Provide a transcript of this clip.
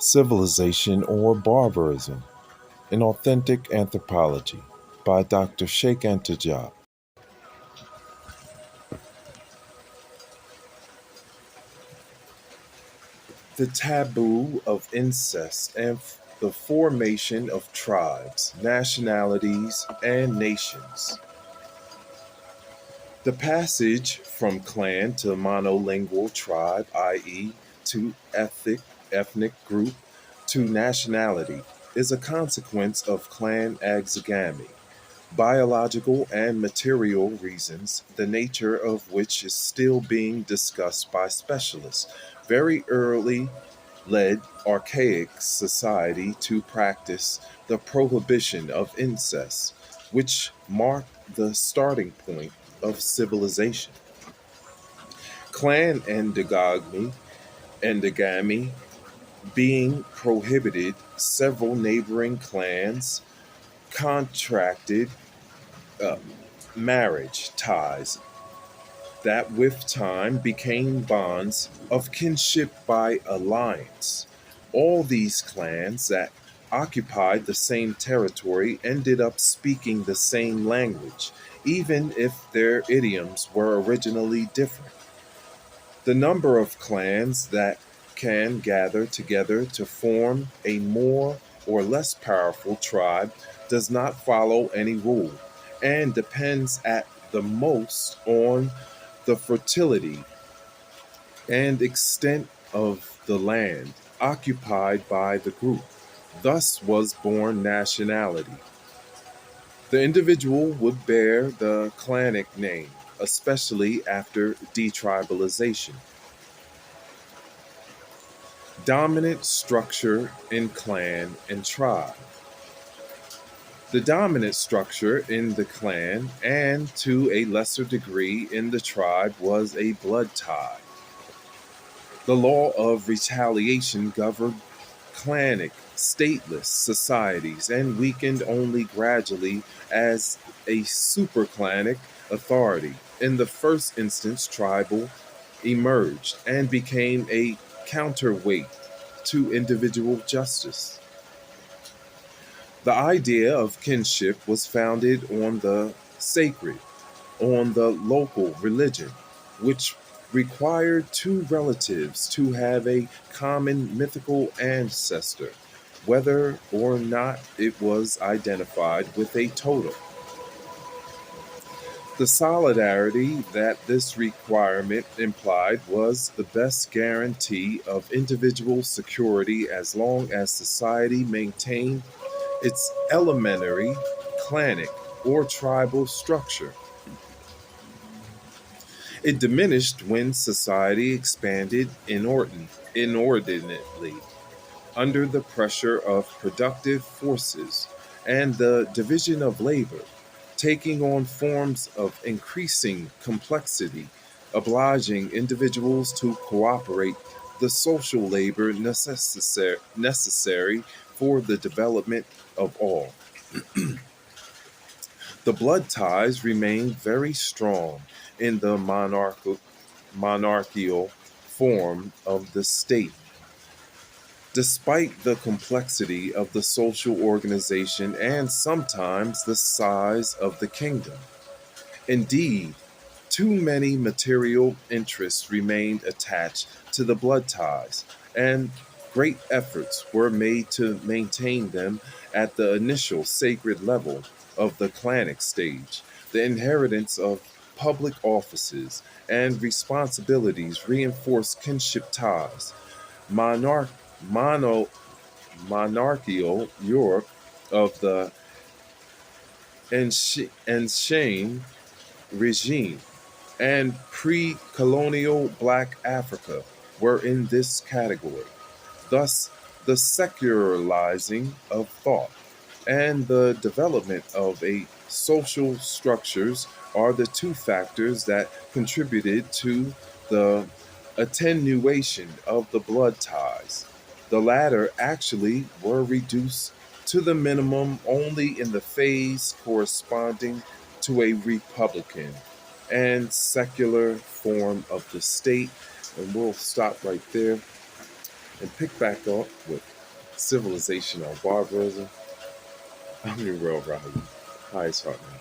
Civilization or Barbarism, an Authentic Anthropology by Dr. Cheikh Anta Diop. The taboo of incest and the formation of tribes, nationalities, and nations. The passage from clan to monolingual tribe, i.e., to ethnic group, to nationality, is a consequence of clan exogamy, biological and material reasons, the nature of which is still being discussed by specialists. Very early led archaic society to practice the prohibition of incest, which marked the starting point of civilization. Clan endogamy being prohibited, several neighboring clans contracted uh, marriage ties that with time became bonds of kinship by alliance. All these clans that occupied the same territory ended up speaking the same language, even if their idioms were originally different. The number of clans that can gather together to form a more or less powerful tribe does not follow any rule and depends at the most on the fertility and extent of the land occupied by the group. Thus was born nationality. The individual would bear the clanic name, especially after detribalization. Dominant structure in clan and tribe. The dominant structure in the clan and to a lesser degree in the tribe was a blood tie. The law of retaliation governed clanic, stateless societies and weakened only gradually as a superclanic authority. In the first instance, tribal emerged and became a counterweight to individual justice. The idea of kinship was founded on the sacred, on the local religion, which required two relatives to have a common mythical ancestor, whether or not it was identified with a totem. The solidarity that this requirement implied was the best guarantee of individual security as long as society maintained its elementary, clanic, or tribal structure. It diminished when society expanded inordinately under the pressure of productive forces and the division of labor, taking on forms of increasing complexity, obliging individuals to cooperate the social labor necessary for the development of all. The blood ties remained very strong in the monarchical form of the state, despite the complexity of the social organization and sometimes the size of the kingdom. Indeed, too many material interests remained attached to the blood ties, and great efforts were made to maintain them at the initial sacred level of the clanic stage. The inheritance of public offices and responsibilities reinforced kinship ties. Monarch, mono, Monarchical Europe of the Ancien regime and pre colonial Black Africa were in this category. Thus, the secularizing of thought and the development of a social structures are the two factors that contributed to the attenuation of the blood ties. The latter actually were reduced to the minimum only in the phase corresponding to a republican and secular form of the state. And we'll stop right there. and pick back up with civilization or barbarism. I'm Uriel. Highest heart, man.